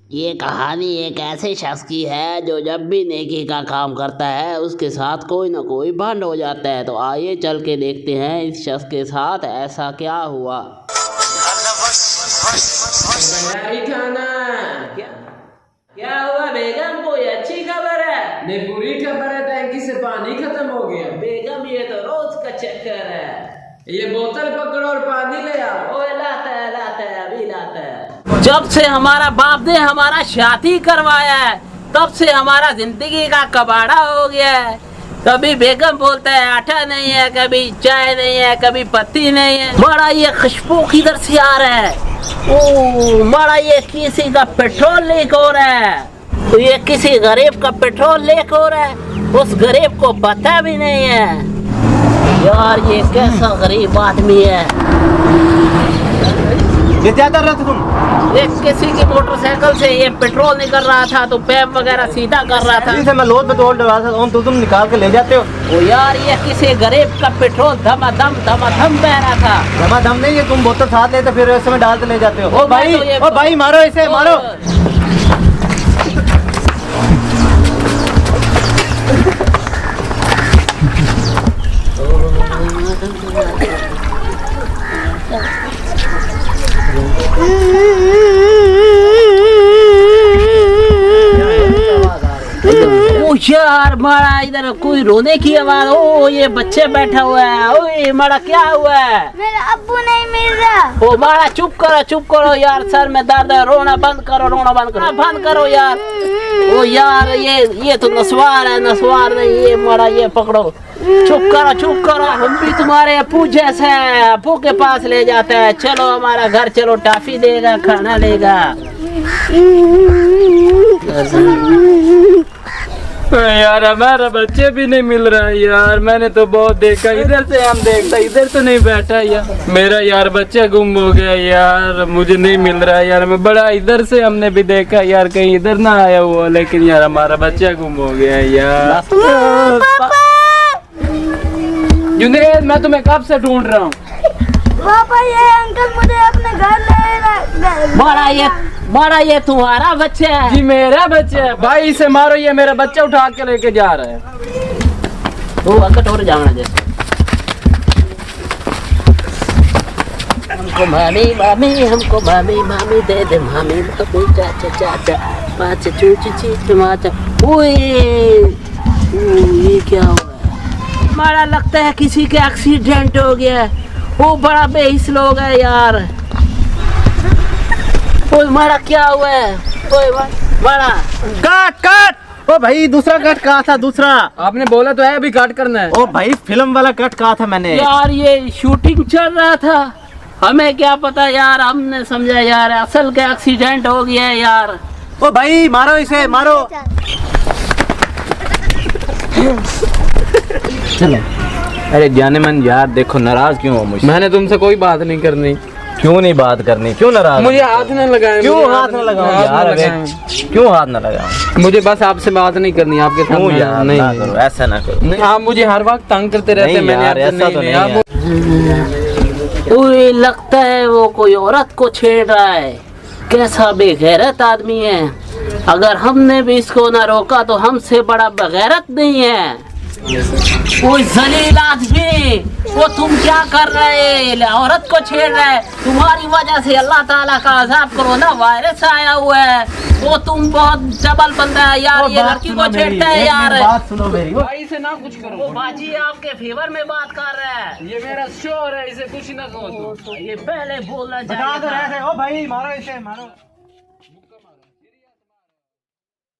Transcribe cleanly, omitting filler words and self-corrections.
ये कहानी एक ऐसे शख्स की है जो जब भी नेकी का काम करता है उसके साथ कोई ना कोई भंड हो जाता है। तो आइए चल के देखते हैं इस शख्स के साथ ऐसा क्या हुआ। क्या हुआ बेगम, कोई अच्छी खबर है? नहीं, बुरी खबर है। टैंकी से पानी खत्म हो गया। बेगम ये तो रोज का चक्कर है। ये बोतल पकड़ो और पानी ले आओ। ओए लाता है अभी लाता है। जब से हमारा बाप ने हमारा शादी करवाया है तब से हमारा जिंदगी का कबाड़ा हो गया है। कभी बेगम बोलता है आटा नहीं है, कभी चाय नहीं है, कभी पत्ती नहीं है। बड़ा ये खुशबू किधर से आ रहा है? ओ बड़ा ये किसी का पेट्रोल लीक हो रहा है। तो ये किसी गरीब का पेट्रोल लीक हो रहा है, उस गरीब को पता भी नहीं है। यार ये कैसा गरीब आदमी है। ये क्या कर रहे थे तुम? एक किसी की मोटरसाइकिल से ये पेट्रोल निकल रहा था तो पैप वगैरह सीधा कर रहा था। से मैं लोड पे तोड़ डलवा था तुम निकाल के ले जाते हो। ओ यार ये किसी गरीब का पेट्रोल धमाधम बह रहा था। धमाधम नहीं, ये तुम बोतल साथ लेते फिर ऐसे में डाल के ले जाते हो। ओ भाई मारो इसे, मारो। ओ यार मारा इधर कोई रोने की आवाज। ओ ये बच्चे बैठा हुआ है। ओए मारा क्या हुआ है? मेरा अब्बू नहीं मिल रहा। ओ मारा चुप करो यार, सर में दर्द है। रोना बंद करो यार। ओ यार ये तो नस्वार है, नस्वार नहीं। ये मारा ये पकड़ो। चुप करो। हम भी तुम्हारे अप्पू जैसे हैं, अप्पू के पास ले जाते हैं। चलो हमारा घर चलो, टॉफी देगा, खाना लेगा। यार हमारा बच्चे भी नहीं मिल रहा है यार। मैंने तो बहुत देखा, इधर से हम देखता, इधर तो नहीं बैठा यार। मेरा यार बच्चा गुम हो गया यार, मुझे नहीं मिल रहा है यार। मैं बड़ा इधर से हमने भी देखा यार, कहीं इधर ना आया हुआ, लेकिन यार हमारा बच्चा गुम हो गया यार। जुनेद मैं तुम्हें कब से ढूंढ रहा हूँ। पापा ये अंकल मुझे अपने घर ले बड़ा ये तुम्हारा बच्चा है? जी मेरा बच्चा है। भाई इसे मारो, ये मेरा बच्चा उठा के लेके जा रहा है। वो कटोरे जाना जैसे। हमको मामी दे दे मामी चाचा पाँच टमाटर। ओए ये क्या हुआ? हमारा लगता है किसी का एक्सीडेंट हो गया है। वो बड़ा बेहिस लोग है यार। ओए मारा क्या हुआ है? ओए मारा कट। ओ भाई दूसरा कट कहा था, दूसरा आपने बोला तो है अभी काट करना है। ओ भाई फिल्म वाला कट कहा था मैंने यार। ये शूटिंग चल रहा था, हमें क्या पता यार। हमने समझा यार असल का एक्सीडेंट हो गया है यार। ओ भाई मारो इसे, मारो। चलो। अरे जाने मन यार, देखो नाराज क्यों हो मुझसे? मैंने तुमसे कोई बात नहीं करनी। क्यों नहीं बात करनी? क्यों नाराज? मुझे हाथ न लगाए। क्यों हाथ न लगाऊं यार? क्यों हाथ न लगाऊं? मुझे बस आपसे बात नहीं करनी आपके साथ। क्यों यार? नहीं करो, ऐसा ना करो। आप मुझे हर वक्त तंग करते रहते। मैंने ऐसा तो नहीं है। ओए लगता है वो कोई औरत को छेड़ रहा है। कैसा बेगैरत आदमी है। अगर हमने भी इसको ना रोका तो हमसे बड़ा बेगैरत नहीं है। कोई जलील आदमी, वो तुम क्या कर रहे? औरत को छेड़ रहे। तुम्हारी वजह से अल्लाह ताला का अज़ाब कोरोना वायरस आया हुआ है। वो तुम बहुत डबल बंदा है यार। ये लड़की को छेड़ता है यार। बात सुनो मेरी। भाई से ना कुछ करो। वो बाजी आपके फेवर में बात कर रहा है। ये मेरा शोर है, इसे कुछ ना कहो। ये पहले बोलना बता दो चाहिए था। ऐसे। ओ भाई मारो इसे, मारो।